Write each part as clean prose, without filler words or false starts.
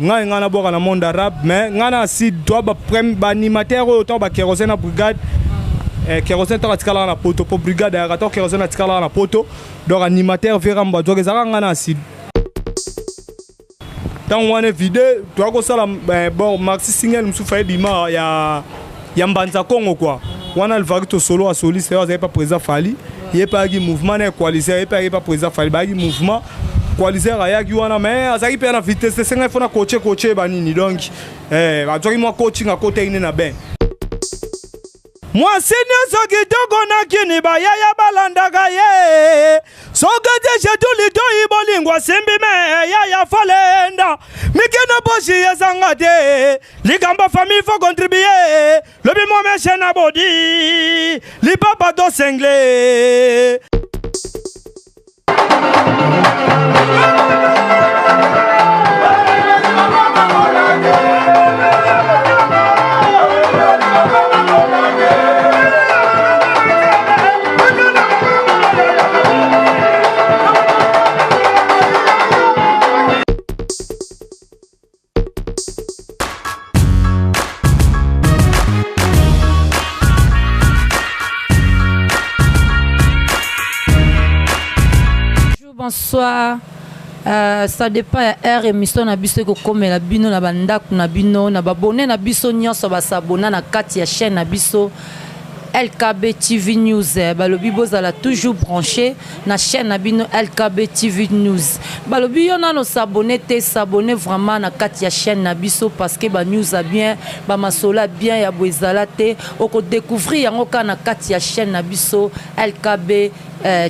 Nga ngana boka na monde arabe mais ngana si toi ba animateur autant ba kérosène na brigade kérosène to atikala na poto pour brigade ya to kérosène atikala na poto donc animateur vera mba joke zaka ngana si tant wana vidéo toi ko sala bon maxi single musu fa bima ya mbanza Congo quoi wana le varito solo a soliste ça pas présent fali il pas qui mouvement na coalition il pas présent fali ba qui mouvement coalition ayaki wana mais azaki pe na vitesse senga fona coacher banini donc azaki moi coaching à côté ine na ben moi seigneur soki tokona kini ba ya balandaka ye soki je tuli to ibolingwa simbi me ya falenda mikena boshi yesanga te likamba famille faut contribuer le bimo me chena body li papa do sengle Bonsoir. Ça dépend ya émission na biso ko komela bino na bandaku na bino na babone na biso nyonso ba s'abonner na kati ya chaîne na biso LKB TV News. Balobi bozala toujours branché na chaîne na bino LKB TV News. Balobi yo na no s'abonner vraiment na kati ya chaîne na biso parce que ba news a bien ba masola bien ya bozala te oko découvrir yango ka na kati ya chaîne na biso LKB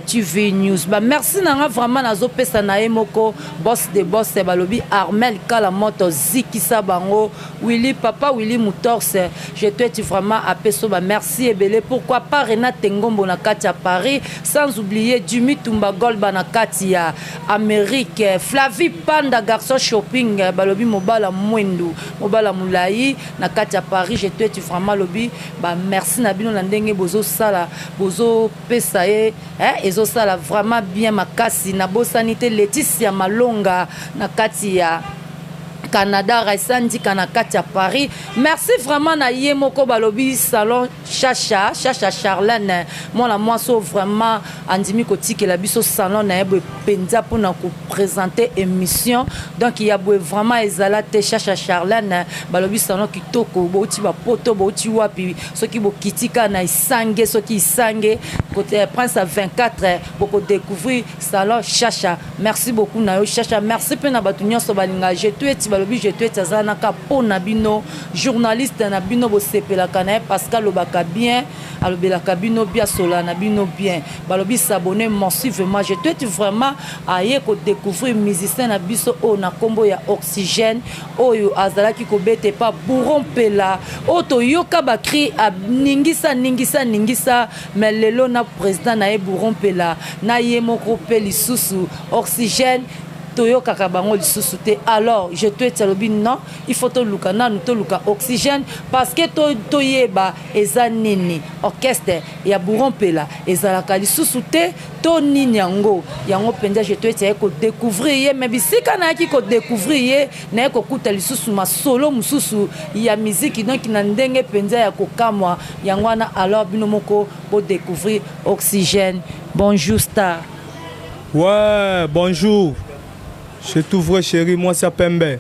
TV News. Bah merci nanga vraiment nazo pesa na emoko boss de boss balobi Armel Kala moto zikisa bango Willy papa Willy Motors. Je te dis vraiment à peso bah merci et belé pourquoi pas Renate Ngombo na kati à Paris sans oublier Dumi Tumba Golba na kati à Amérique Flavie Panda garçon shopping balobi mobala mwendo mobala mulai na kati à Paris. Je te dis vraiment lobby bah merci na bino na ndenge bozo sala bozo pesa ezo sala vraiment bien makasi na bosanité Laetitia Malonga na kati ya Canada Raisandi kana kati ya Paris. Merci vraiment na yemoko balobi salon Chacha Charlène moi so vraiment andimi kotiki la biso salon na ebo penza pour na ko présenter émission donc il y a vraiment ezalate Chacha Charlène balobi salon kitoko boti ba poto boti wapi soki bo kitika na isange soki isange côté Prince à 24 pour découvrir salon Chacha. Merci beaucoup na yo Chacha. Merci pe na batunyo so balinga je te tazana ka pona bino journaliste na bino bo sepela kana Pascal Lobaka bien alobela kabino bien sola na bino bien balobi s'abonner massivement. Je te dis vraiment aye ko découvrir musicien na biso o na kombo ya Oxygène oyo azala ki ko bete pa Bourron Pela oto yoka ba cri ningisa mais lelo na président na Bourron Pela na yemoko peli susu Oxygène Toyo Kakabango lisusu. Alors je te dis non il faut to luka na to luka Oxygène parce que to yeba eza nini orchestre ya Bourron Pela ezalaka lisusu te to nini yango penza. Je te dis ko découvrir ye mais bisika na ki ko découvrir ye na ko kuta lisusu ma solo mususu ya musique donc na ndenge penza ya kokamwa yango na alors bino moko pour découvrir Oxygène. Bonjour Star. Ouais bonjour. Je t'ouvre chérie, moi c'est Pembe.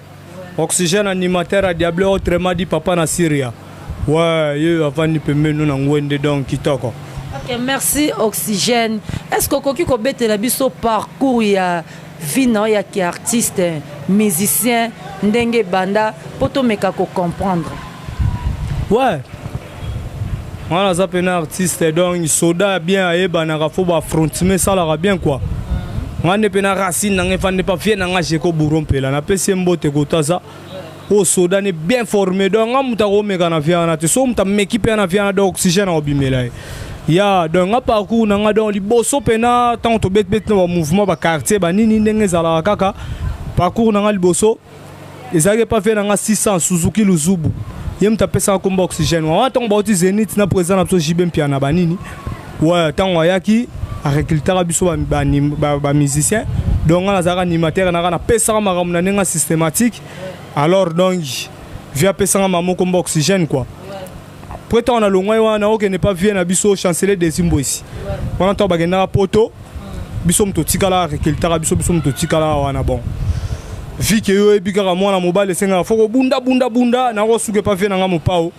Oxygène animateur à Diable autrement dit papa na Syria. Ouais, yo avant ni Pembe nous na ngwende donc kitoko. OK, merci Oxygène. Est-ce que koki ko bete la biso parcours ya vie no ya ki artiste, musicien, ndenge banda poto meka ko comprendre. Ouais. Voilà ça pena artiste donc soda bien ayeba na rafo ba frontime ça la bien quoi. Ngane pena racine nanga fande pa vie nanga jeko Bourron Pela na pese mbote kotaza o soda ne bien formé donc ngamuta ko meka na vie na te so muta m'équipe na vie na do Oxygène obimela ya donc nga parcours nanga donc liboso pena tant to bet no mouvement ba quartier ba nini ndenge zala kaka parcours nanga liboso ezake pa vie nanga 600 Suzuki Luzubu yem ta pesa ko Oxygène wa tant ba uti Zenith na président na so Jibem Piana ba nini ouais tant wayaki a recruter biso ba musicien donc on a animateur na pesa makamuna nenga systématique alors donc via pesanga mamo comme oxygène quoi. Après on a le moyen wana ok n'est pas vient na biso chanceler des imbo ici. On a to bagenda poto biso mto tikala récultat biso mto tikala wana bon. Vu que yo ebikaka mwana mobile senga foko bunda na ko suke pas vient nga mopao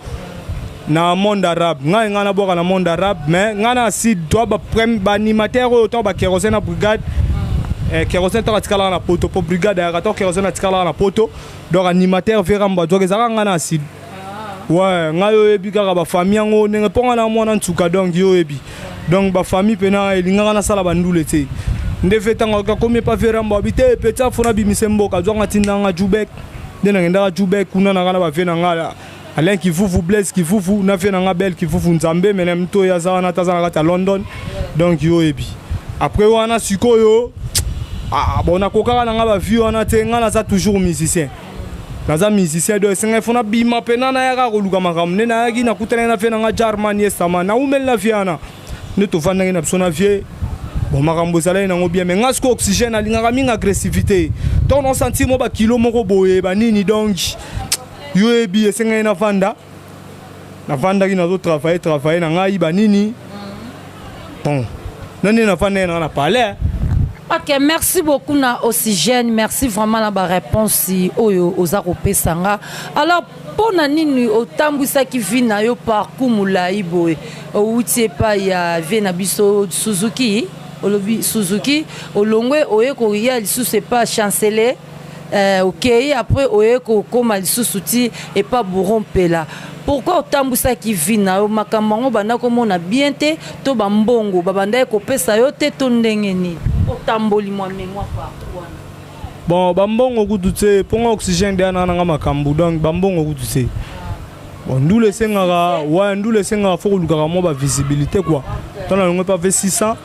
na monde arabe nga na boka na monde arabe mais nga na si doit ba prem ba animateur o to ba kérosène na brigade kérosène to tikala na poto pour brigade ya to kérosène tikala na poto donc animateur vera mba doka za nga na si ouais nga yo ebikaka ba famille ngo nenge ponga na mwana ntuka donc yo ebi donc ba famille pena elinga na sala bandule te ndefeta nga comme pas vera mba bité peta fona bimisembo ka zonga tindanga jubek ndena ngenda jubek kuna na kana ba vena nga Alain qui vous blesse qui vous na fait na belle qui vous nzambe menem to ya za na tazana ka London donc yo ebi après wana sikoyo bon na kokaka na ba vie wana te nga na za toujours musicien na za musicien de senga fona bima pena na ya ka koluka makamne na yaki na kutana na fe na Germany esama na umel na viana ne to vanda na persona vie bon makambo sala na ngo bien mais nga sko oxygène alinga minga agressivité to on senti mo ba kilo moko boye ba nini donc yo ebi esenga na vanda ki na zo travailler na ngai ba nini bon nani na vanda na parler. Ok, merci beaucoup na Oxygène, merci vraiment la réponse oyo ozako pesanga. Alors pour nini otambwisa ki vina yo parcours mulai boy outie pa ya vena biso Suzuki olobi Suzuki olongwe oye ko réel sous c'est pas chanceler ok après oye ko koma lisusuti et pas bourron pela. Pourquoi otambwisa ki vina yo makambango banda ko mona bien te to bambongo babanda ko pesa yo te to ndengeni otamboli moi mémoire partout. Bon bambongo kutute ponga oxygène de na nga makambu donc bambongo kutute bon ndule sengara ouais ndule sengara faut luka mo ba visibilité quoi tant na pas fait 600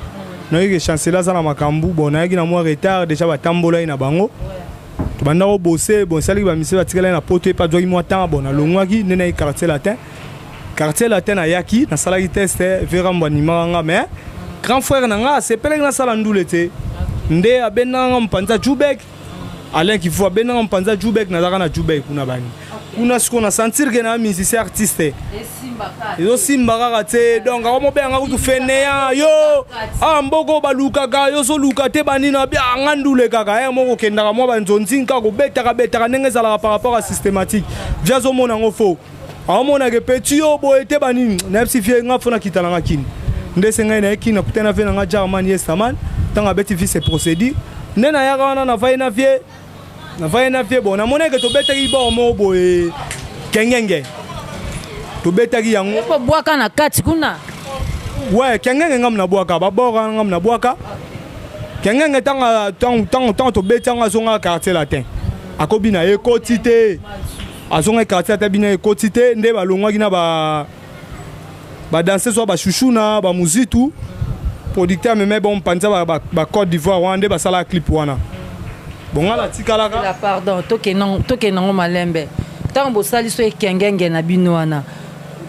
na yeke chancelier za na makambu bon na yeki na mo retard déjà ba tambola ina bango to banda ko bosser bon sali ba mise ba tikala na poto pas doki mo temps bon na longwaki nena i quartier latin na yaki na sala test vera mbanima nga mais grand frère na nga c'est pele na sala ndule te nde abena nga mpanza Jubek Alain qui faut abena nga mpanza Jubek na zaka na Jubek kuna bani kuna siko na sentir que na musicien artiste yo simbaka te donc ako be nga kutu fenea yo mboko baluka yo so luka te bani na bia ngandule kaka moko kendaka mo banzonzi nka ko betaka ndenge zala par rapport à systématique via zo mona ngo fo mona ke petit yo boye te bani na psifie nga fona kitana nga kini ndese ngai na ekina kutena fe na German yesterman tanga beti vi se procédure nena ya kana na vai na vie bon na moneke to betaki bo mo boye kengenge to betaki yango ko bwaka na kati kuna ouais kengenge ngam na bwaka ba bora ngam na bwaka kengenge tanga to betanga zonga quartier latin akobi na ekotite azonga quartier latin bina ekotite nde balongwa kina ba danser soit ba chouchouna ba muzitu producteur mais bon panza ba Côte d'Ivoire wande ba sala clip wana bon ala tikalaka la pardon toke non malembe tant bo sali so ekengenge na bino wana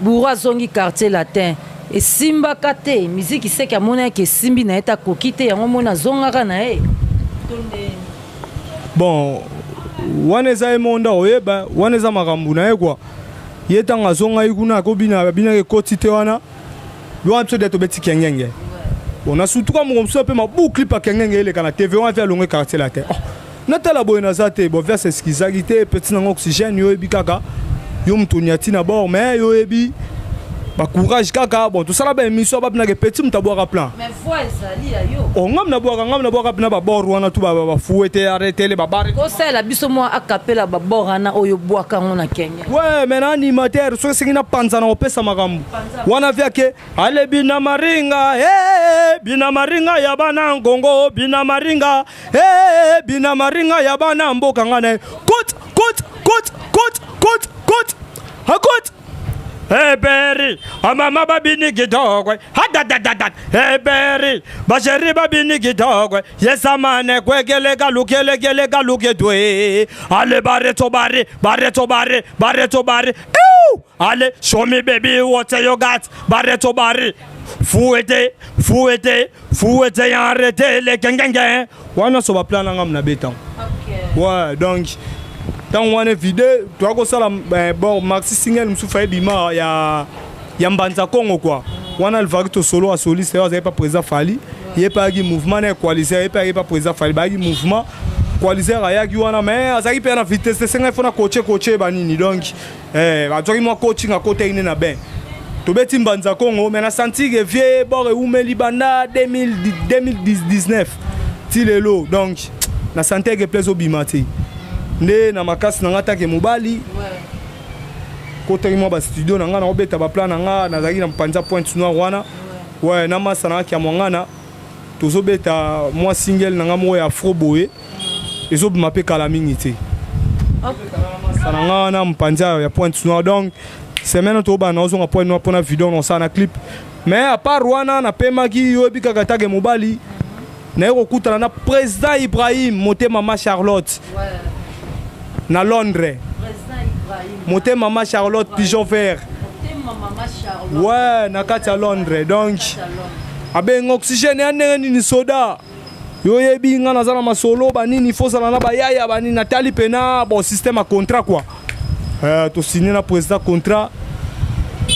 bourra zongi quartier latin et simba kate musique seka mona ke simbi na eta kokite yango mona zonga na bon wana za emonda oyeba wana za makambu na quoi yetanga zonga ikuna ko bina ke kotite wana yo amso de to beti kengenge bon na surtout comme on se peut ma boucle pa kengenge ele kana TV on va longue quartier la terre natala boyena zate bo vers ce qui zagité petit na oxygène yo ebi kaka yo mtoniati na bord mais yo ebi ba courage kaka bon tout ça là ba émission ba na ke petit mtabwa plan mais voix ezali ya yo ngam na bwa na ba bord wana tout ba fouetter arrêter les babare ko sala biso mo akapela ba bord na oyo bwaka ngona Kenya ouais mais na animateur so singina panza na opesa makambu wana vya ke ale bina maringa bina maringa ya bana ngongo bina maringa ya bana mboka ngana kot hakot Eberi, amama babini gidogwe, hadadadadat. Eberi, basheri babini gidogwe. Yesamane kwegele galuke dwe. Ale bareto bare. Ew! Ale, show me baby what you got. Bareto bare. Fouete, arrêtez les gengenge. Wana so ba plan ngam na beton. OK. Ouais, donc tant wana vide toi ko sala bon maxi single musu fa bima ya mbanza Congo quoi wana Alvarito solo a soliste vous avez pas présent Fali il pas gi mouvement na coalition il pas présent Fali ba gi mouvement coalition ya gi wana mais azaki pe na vitesse senga fona coacher banini donc ba tori mo coaching à côté ine na ben to beti mbanza Congo mais na senti que vie bore umeli banda 2019 tilelo donc na santé que plaisir bimati ne na makasi na ngata ke mobali côté moi ba studio na ngana obeta ba plan na nga na zaki na mpanza point noir wana ouais na masana ki amongana tozo beta moi single na nga mo ya afro boy ezo bimapé kala mingité sana nga na mpanza ya point noir donc semaine to ba na ozo point noir pona vidéo na sana clip mais à part wana na pema ki yo bika katage mobali na yoko kutana na président Ibrahim moté mama Charlotte na Londres moté mama Charlotte pigeon vert ouais na kati à Londres donc abe oxygène ya ni soda yo yebi nga na zana masolo banini fosala na bayaya banini natali pena bon système à contrat quoi to signer na président contrat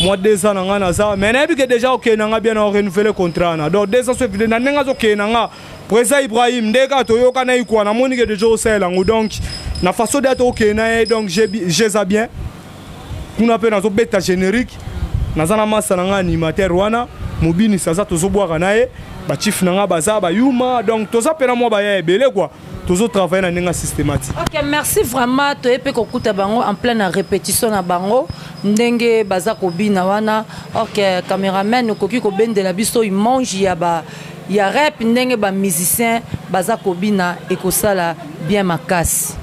moi 2 ans na nga na za mais na bi que déjà OK na nga bien na renouveler contrat na donc 2 ans so vide na nga OK na nga président Ibrahim ndeka to yo kana ikwa na moni que déjà au sel donc na façon d'être OK na donc j'ai ça bien kuna pe na zo beta générique na zana masa na nga animateur wana mobini saza to zo boire na ba chief na nga baza ba yuma donc to za pe na mo ba ya ebele quoi toujours travailler na nenga systématique. OK, merci vraiment to epe ko kuta bango en pleine répétition na bango ndenge baza ko bina wana. OK, cameraman okoki ko bendela biso imonji ya rap ndenge ba musicien baza ko bina e ko sala bien makasi.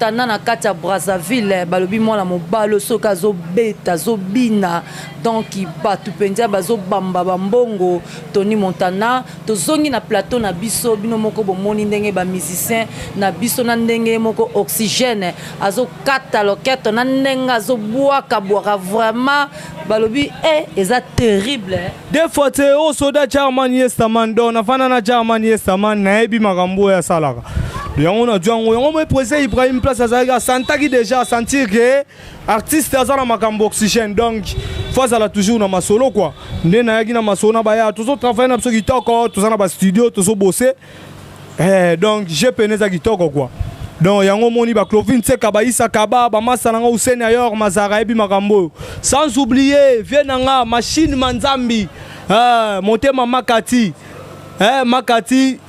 Montana na kati ya Brazzaville balobi mwana mobalo soki azobeta azobina donc bato penza bazobamba bambongo Tony Montana tozongi na plateau na biso bino moko bomoni ndenge ba musicien na biso na ndenge moko oxygène azokata loketo na ndenge azobwaka vraiment balobi eza terrible des fois te o soda German yestaman don afana na German yestaman na ebi makambo ya salaka yango na django yango me président Ibrahim place azaka santaki déjà sentir que artiste azala makambo oxygène donc faut ça toujours na masolo quoi ndé na yaki na masolo na baya toujours travailler na biso kitoko tozana ba studio tozo bosser donc j'ai peneza kitoko quoi donc yango moni ba Clovin Tseka ba Issa Kaba ba Massa nanga Hussein ayor Mazara ebi makambo sans oublier Vienanga machine Manzambi Motema Makati Makati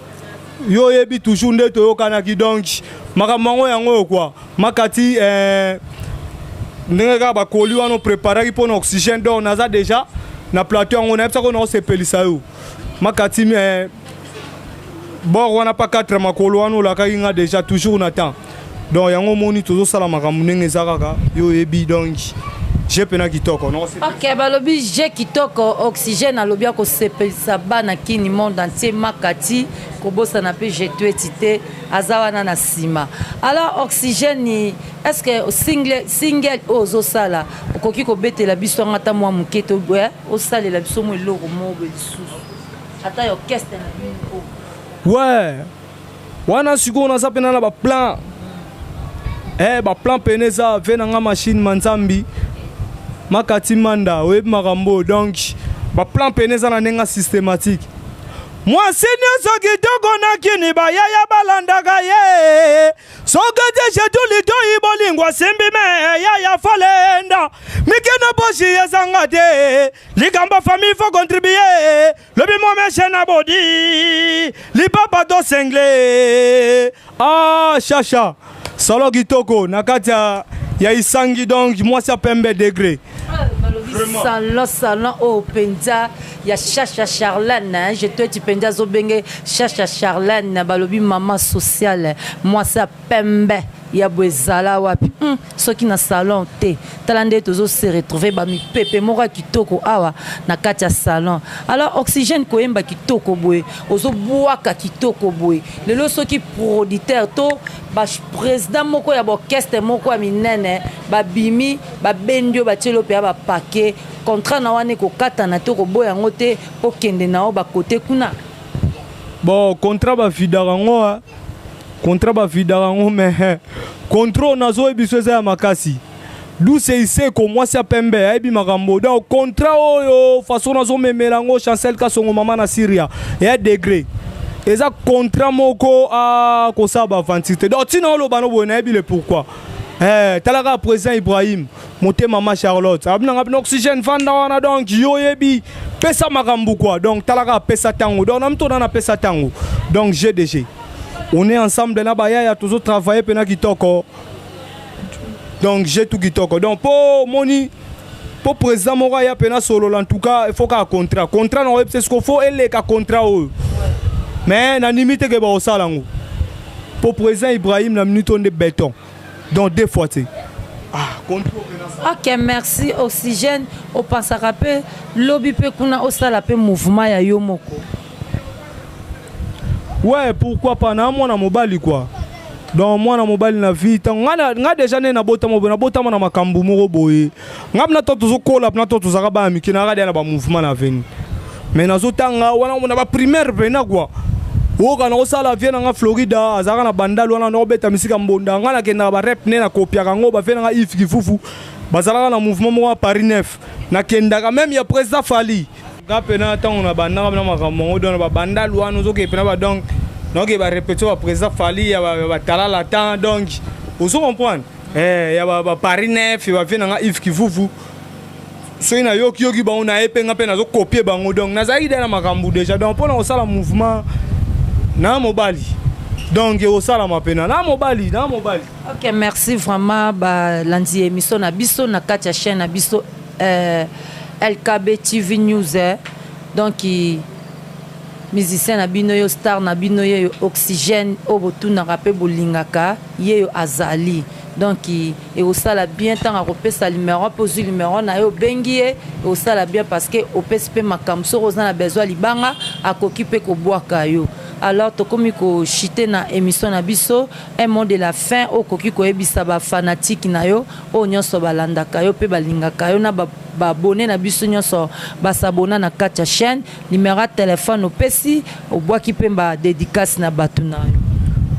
yo ebi toujours nde toyokanaki donc makambo yango quoi Makati ndenge ka bakoli wana préparaki mpona oxygène donc naza déjà na plateau yango nayebisa ko na osepelisa yo Makati bon wana pa 4 makolo wana olakaki nga déjà toujours na temps donc yango moni tozosala makambo ndenge eza kaka yo ebi donc je pena kitoko ok balobi je kitoko oxygène alobi akosepelisa bana kini monde entier Makati kobosana mpe jetueti te aza wana na nsima alors oxygène est-ce que single oyo ozosala okoki kobetela biso anga ata mwa moke to osalela biso mo eloko moko lisusu ata ya orchestre na bino ouais wana sikoyo naza mpena na baplan baplan pene eza ve nanga machine Manzambi Makati manda oyebi makambo donc baplan pene eza na ndenge systématique mwasi nyonso kitoko na kini bayaya balandaka ye soki te jetuli toyi bolingo asimbi me yaya folenda mikino poshi ezanga te likambo famille fo contribuer lobi momeshe na bodi lipapa to sengle chacha solo kitoko na kati ya isangi donc mwasi ya pembe degré salon au penza ya Chacha Charlène je te penza zobenge Chacha Charlène balobi maman sociale moi ça pembe ya bwezala wapi soki na salon te talande tozo se retrouver ba mi pepe moko kitoko awa na kati ya salon alors oxygène koyemba kitoko boye ozobwaka kitoko boye lelo soki producteur to ba président moko ya orchestre moko ya minene ba bimi ba bendio ba telo pe ba paquet contrat na wane ko kata na to ko boya ngote okende na o ba côté kuna bon contrat ba vidarango contrat ba vidarango mais contrôle nazo ebiso za makasi d'où c'est ko moi ça pembe ebi makambo donc contrat oyo façon nazo memelango chancel ka songo mama na Syria et degré eza contrat moko a ko sa ba vantité donc tino lo bano bona ebi le pourquoi talaka président Ibrahim monter maman Charlotte abna ngabna oxygène vanda wana donc yo yebi pesa makambo quoi donc talaka pesa tango donc namto na pesa tango donc GDG on est ensemble là baya ya toujours travailler pena kitoko donc j'ai tout kitoko donc pour moni pour président mora ya pena solo en tout cas il faut qu'un contrat non c'est ce qu'il faut elle ka contrat mais na limite que ba osalango pour président Ibrahim na minute on de béton donc deux fois c'est ok merci oxygène au pensera peu lobby pe kuna osala pe mouvement ya yo moko ouais pourquoi pas na mwana mobali quoi donc mwana mobali na vie nga déjà na botama na makambu moko boye ngabna to tozokola na to tozaka ba mikina radio na ba mouvement na veni mais nazotanga wana na ba primaire pena quoi oka na osala vie na Florida azaka na bandal wana na obeta misika mbonda nga na kenda ba rep ne na kopia kango ba fe na if kifufu bazalaka na mouvement moko Paris 9 na kenda quand même ya président Fali pena tango na banda na makambo do na ba bandal wana ozoke pena ba donc ba répéter ba président Fali ya ba talala temps donc vous comprenez ya ba Paris 9 va venir na if kifufu so ina yoki ba ona epenga pena zo copier bango donc na zaidi na makambo déjà donc pour na osala mouvement na mobali donc osala mapena na mobali ok merci vraiment ba landi émission na biso na kati ya chaîne na biso LKB TV News donc musicien na bino yo star na bino yo oxygène o botunaka pe bolingaka ye yo azali donc et osala bien tant à repesa numéro poser numéro na yo bengi e osala bien parce que opesi pe makamso oza na besoin libanga akoki pe ko boaka yo. Alors tokomi ko chité na émission na biso un mot de la fin o koki ko ebisa ba fanatique na yo o nyonso balandaka yo pe balingaka yo na ba abonné na biso nyonso ba s'abonner na kati chaîne numéro téléphone opesi o boaki pe ba dédicace na batu na yo.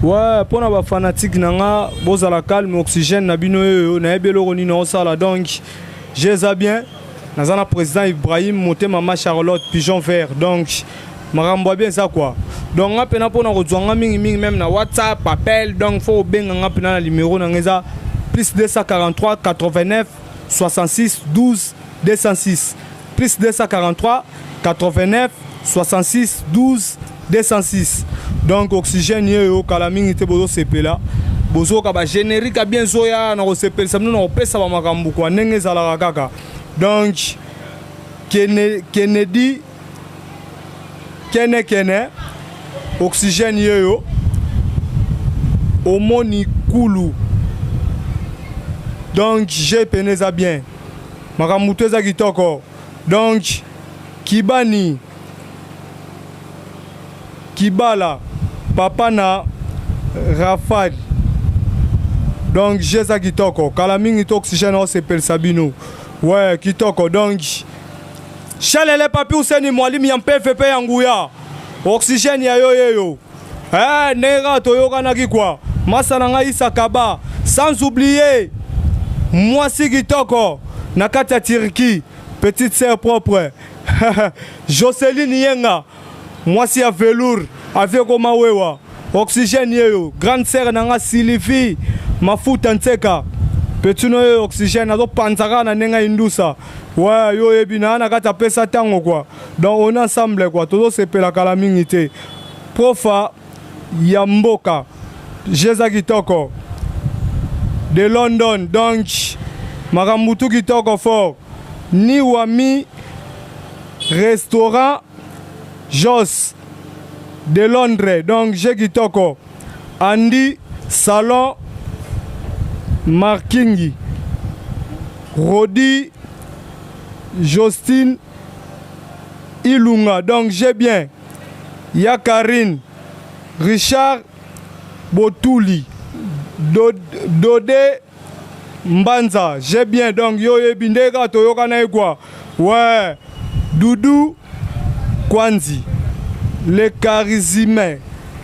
Ouais, pour les fanatiques, nanga bozala calme oxygène na bino yo na ebelo roni na osala donc j'ai bien nazana président Ibrahim monté maman Charlotte pigeon vert donc marambo bien ça quoi donc ngapena pona kozwanga mingi même na WhatsApp appel donc faut benga ngapena na numéro na ngeza plus 243 89 66 12 206 plus 243 89 66 12 206 donc oxygène yo kala mingi te bozo sepela bozo ka ba générique bien zoya na ko sepela samno na opesa ba makambu kwa ndenge zala kaka donc Kennedy Kene oxygène yo omoni kulu donc j'ai peneza bien makambu te za kitoko donc Kibani Kibala papa na Rafal donc j'ai ça kitoko kala mingi to oxygène o sepel sabino ouais kitoko donc chalele papi useni mwalimu ya MPFP yanguya oxygène ya yo nega toyoka na kikwa masana nga Isa Kaba sans oublier moi si kitoko na kati ya Turquie petite sœur propre Jocelyne Yenga moi si à velours avec Omawewa oxygène yo grande sœur nanga Sylvie mafuta nteka petino yo oxygène azo panzaka na nenga indusa ouais yo ebina na kata pesa tango quoi donc on ensemble quoi todo sepela kala mingi te profa ya mboka Jeza kitoko de London donc makambutu kitoko fort ni wami restaurant Jos de Londres donc j'ai kitoko Andy salon Markingi Rodi Justine Ilunga donc j'ai bien Yakarine Richard Botouli Dodé Mbanza j'ai bien donc yo ebindeka toyoka na quoi ouais Doudou Kwanzi le charisme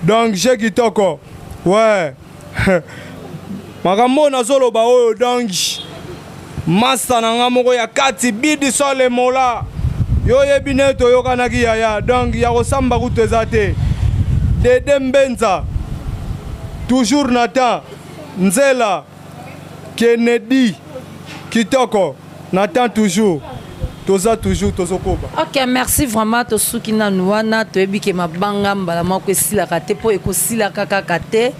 donc j'ai kitoko ouais makambo na zolo ba oyo donc master nanga moko ya kati bidi sole mola yo yebine toyoka na kiyaya donc ya kosamba kutezate Dede Mbenza toujours Nathan Nzela Kennedy kitoko Nathan toujours toza toujours tozokoba. Ok, merci vraiment to suki na nuana to ebike mabanga mbala moko esila kate po ekosila kaka kate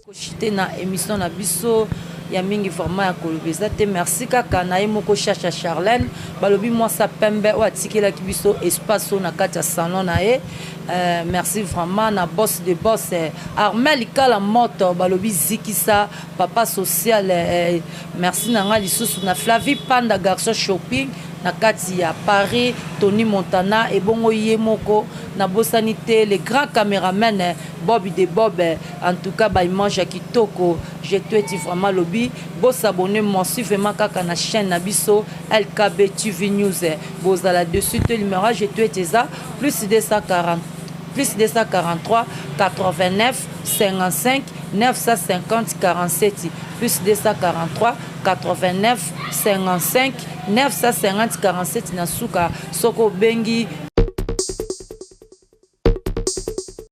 ko chité na émission na biso ya mingi vraiment ya kolobeza te merci kaka na yemoko chacha Charlène balobi moi sa pembe o atikela ki biso espace na kati ya salon na ye merci vraiment na boss de boss Armel Kala moto balobi zikisa papa social merci na nga lisusu na Flavie Panda garçon shopping na kati ya Paris Tony Montana et bongo yemoko na bosanité les grands caméramans Bobby de Bob en tout cas ba image kitoko je te dis vraiment lobby bo s'abonner moi suivement kaka na chaîne na biso LKB TV News bozala dessus te numéro je te dis ça plus 240 plus 243 89 55 950 47 plus 243 89 55 950 47 na suka soko bengi